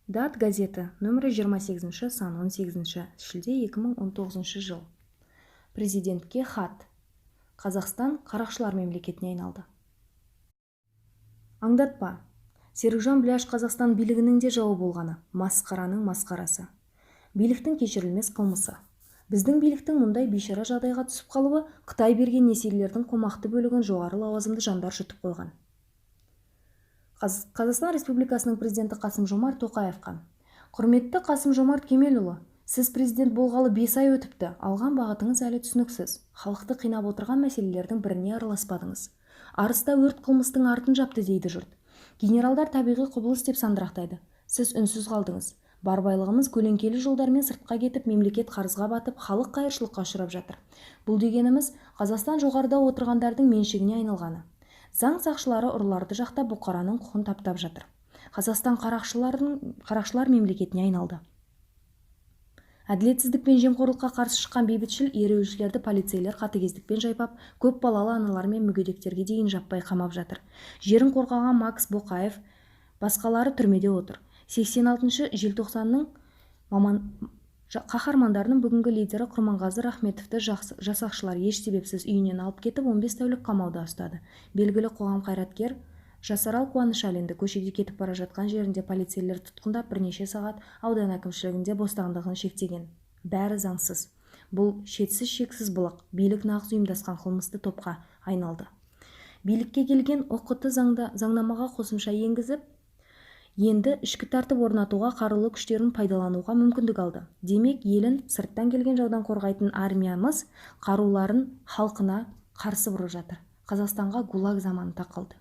Дат газеті нөмірі 28 сан 18 шілде 2019 жыл. Президентке хат. Қазақстан қарақшылар мемлекетіне айналды. Аңдатпа. Серікжан Біләш Қазақстан билігінің де жауы болғаны. Масқараның масқарасы. Биліктің кешірілмес қылмысы. Біздің биліктің мұндай бейшара жағдайға түсіп қалуы Қытай берген несиелердің қомақты бөлігін жоғары лауазымды жандар жұтып қойған. Қазақстан Республикасының президенті Қасым-Жомарт Тоқаевқа. Құрметті Қасым-Жомарт Кемелұлы, сіз президент болғалы 5 ай өтіпті. Алған бағытыңыз әлі түсініксіз. Халықты қинап отырған мәселелердің біріне араласпадыңыз. Арыста өрт қылмыстың артын жапты дейді жұрт. Генералдар табиғи құбылыс деп сандырақтайды. Сіз үнсіз қалдыңыз. Бар байлығымыз көлеңкелі жолдармен сыртқа кетіп, мемлекет қарызға батып, халық қайыршылыққа ұшырап жатыр. Бұл дегеніміз Қазақстан жоғарыда отырғандардың меншігіне айналғаны. Заң сақшылары ұрыларды жақтап бұқараның құқын таптап жатыр. Қазақстан қарақшылар мемлекетіне айналды. Әділетсіздік пен жемқорлыққа қарсы шыққан бейбітшіл ереуілшілерді полицейлер қатыгездікпен жайпап, көп балалы аналар мен мүгедектерге дейін жаппай қамап жатыр. Жерін қорғаған Макс Боқаев басқалары түрмеде отыр. 86 желтоқсанның қаһармандарының бүгінгі лидері Құрманғазы Рахметовті жасақшылар еш себепсіз үйінен алып кетіп 15 тәулік қамауда ұстады. Белгілі қоғам қайраткер Жасарал Қуанышалинді көшеде кетіп бара жатқан жерінде полицейлер тұтқындап бірнеше сағат аудан әкімшілігінде бостандығын шектеген. Бәрі заңсыз. Бұл шексіз былық, билік нағыз ұйымдасқан қылмысты топқа айналды. Билікке келген ОқТ заңнамаға қосымша енгізіп, енді ішкі тәртіп орнатуға қарулы күштерін пайдалануға мүмкіндік алды. Демек, елін сырттан келген жаудан қорғайтын армиямыз қаруларын халқына қарсы бұрып жатыр. Қазақстанға ГУЛАГ заманы тақалды.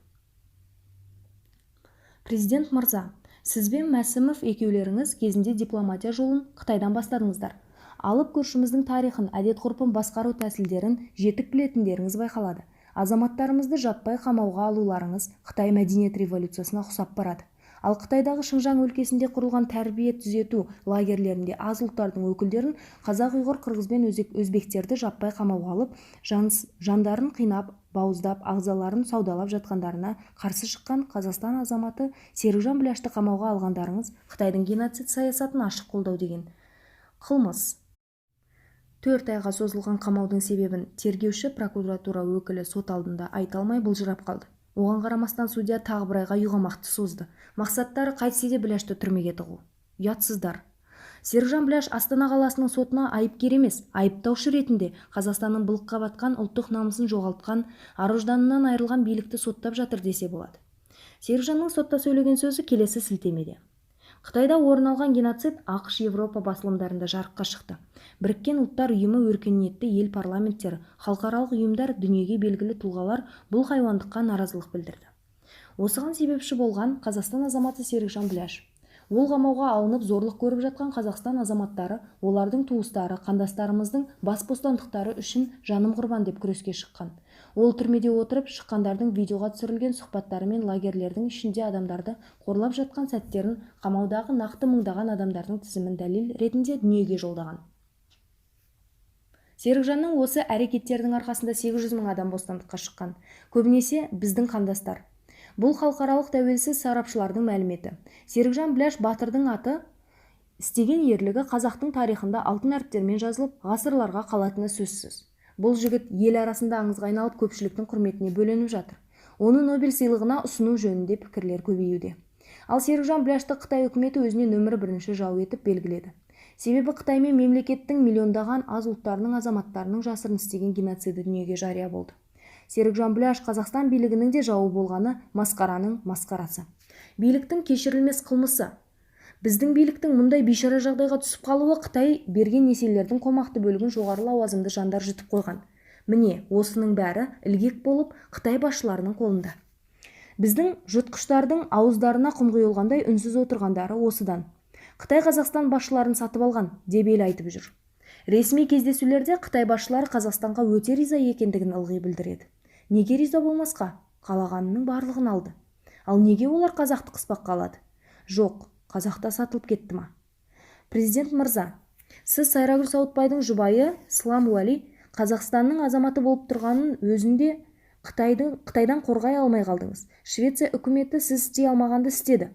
Президент мырза, сіз бен Мәсімов екеулеріңіз кезінде дипломатия жолын Қытайдан бастадыңыздар. Алып көршіміздің тарихын, әдет-ғұрпын, басқару тәсілдерін жетік білетіндеріңіз байқалады. Азаматтарымызды жаппай қамауға алуларыңыз Қытай мәдениет революциясына ұқсап барады. Ал Қытайдағы Шыңжаң өлкесінде құрылған тәрбие түзету лагерлерінде аз ұлттардың өкілдерін, қазақ, ұйғыр, қырғыз бен өзбектерді жаппай қамауға алып, жандарын қинап, бауыздап, ағзаларын саудалап жатқандарына қарсы шыққан Қазақстан азаматы Серікжан Біләшті қамауға алғандарыңыз Қытайдың геноцид саясатын ашық қолдау деген қылмыс. 4 айға созылған қамаудың себебін тергеуші прокуратура өкілі сот алдында айта алмай былжырап қалды. Оған қарамастан судья тағы бір айға юғамақты созды. Мақсаттары қайтсе де Біләшті түрмеге тығу. Ұятсыздар. Серікжан Біләш Астана қаласының сотына айыпкер емес, айыптаушы ретінде Қазақстанның былыққа батқан, ұлттық намысын жоғалтқан, ар-ожданынан айырылған билікті соттап жатыр десе болады. Серікжанның сотта сөйлеген сөзі келесі сілтемеде. Қытайда орын алған геноцид ақш Европа басылымдарында жарыққа шықты. Біріккен ұлттар ұйымы, өркениетті ел парламенттері, халықаралық ұйымдар, дүниеге белгілі тұлғалар бұл хайуандыққа наразылық білдірді. Осыған себепші болған Қазақстан азаматы Серікжан Біләш. Ол қамауға алынып зорлық көріп жатқан Қазақстан азаматтары, олардың туыстары, қандастарымыздың бас бостандықтары үшін жаным құрбан деп күреске шыққан. Ол түрмеде отырып шыққандардың видеоға түсірілген сұхбаттары мен лагерлердің ішінде адамдарды қорлап жатқан сәттерін, қамаудағы нақты мыңдаған адамдардың тізімін дәлел ретінде дүниеге жолдаған. Серікжанның осы әрекеттердің арқасында 800 мың адам бостандыққа шыққан. Көбінесе біздің қандастар. Бұл халықаралық тәуелсіз сарапшылардың мәліметі. Серікжан Біләш батырдың аты істеген ерлігі қазақтың тарихында алтын әріптермен жазылып, ғасырларға қалатыны сөзсіз. Бұл жігіт ел арасында аңызға айналып көпшіліктің құрметіне бөленіп жатыр. Оны Нобель сыйлығына ұсыну жөнінде пікірлер көбеюде. Ал Серікжан Біләшті Қытай үкіметі өзіне нөмірі бірінші жау етіп белгіледі. Себебі Қытай мен мемлекеттің миллиондаған аз ұлттарының азаматтарының жасырын істеген геноциді дүниеге жария болды. Серікжан Біләш Қазақстан билігінің де жауы болғаны масқараның масқарасы. Биліктің кешірілмес қылмысы. Біздің биліктің мұндай бейшара жағдайға түсіп қалуы Қытай берген несиелердің қомақты бөлігін жоғары лауазымды жандар жұтып қойған. Міне, осының бәрі ілгек болып Қытай басшыларының қолында. Біздің жұтқыштардың ауыздарына құм құйылғандай үнсіз отырғандары осыдан. Қытай Қазақстан басшыларын сатып алған деп ел айтып жүр. Ресми кездесулерде Қытай басшылары Қазақстанға өте риза екендігін ылғи білдіреді. Неге риза болмасқа? Қалағанының барлығын алды. Ал неге олар қазақты қыспаққа алады? Жоқ, қазақта сатылып кетті ма? Президент мырза, сіз Сайрагүл Сауытбайдың жұбайы Слам Уәли Қазақстанның азаматы болып тұрғанын өзінде Қытайдан қорғай алмай қалдыңыз. Швеция үкіметі сіз істей алмағанды істеді.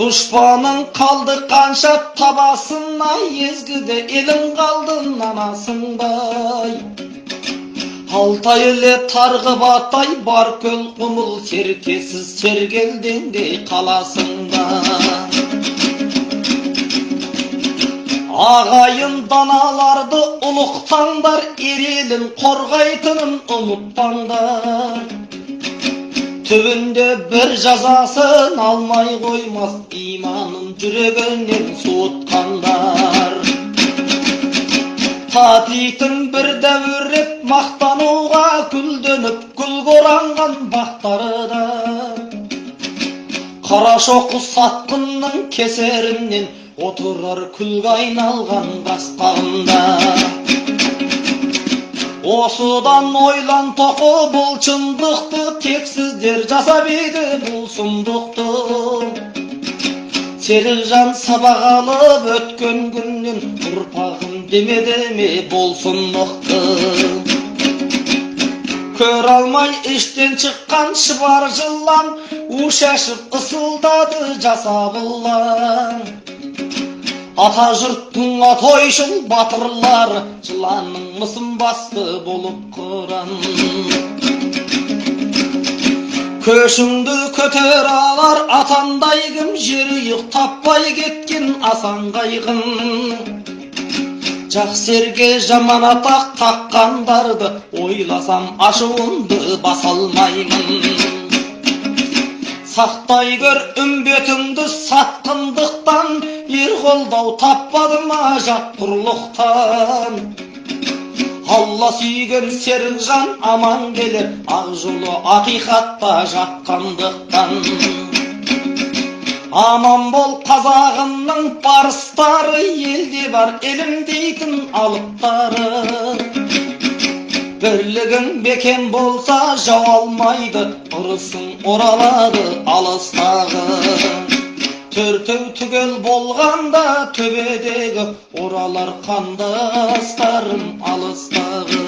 Duşpanın kaldı kança tabasına, ezgide elin kaldı nanasınday. Altay ile targı batay, bar köl kumul serkesiz sergeldende kalasında. Ağayın danalardı uluqtandar, erilin korgaytının unutpandar. Tübünde bir cazasın almay koymaz, imanın yüreğinden soğutkanlar. Tatitin bir devirip maqtanuğa küldönüp kül korangan baktarıda. Karaşoku satqınның keserinden oturar külge aynalgan qasqağında. Osudan oylan toqu bul çındıqtı, teksizler jasap edi bul sunduqtı. Seriljan sabaq alып ötken günden urpağım demedi mi bolsunluqtı. Kör almay işten çıqqan şıbar жылан, uşaşıp ısıldadı jasabıllan. Ata jurttun atoyşun batırlar, жыланның мысын bastı bolup kıran. Köşüңdü köter alar atandaygım, jeri yık tappay ketkin asan kaygın. Жақсерге жаман атақ таққандарды ойласам ашуымды басалмаймын. Сақтай көр үмбетіңді сатқындықтан, ер қолдау таппады ма жат құрлықтан. Алла сүйген Серікжан аман келер, ақ жолы ақиқатта жатқандықтан. Aman bol қазағымның барыстары, елде бар елім дейтін алыптары. Бірлігің бекем болса жау алмайды, ұрысың оралады алыстағы. Төртеу түгел болғанда төбедегі оралар қандастарым алыстағы.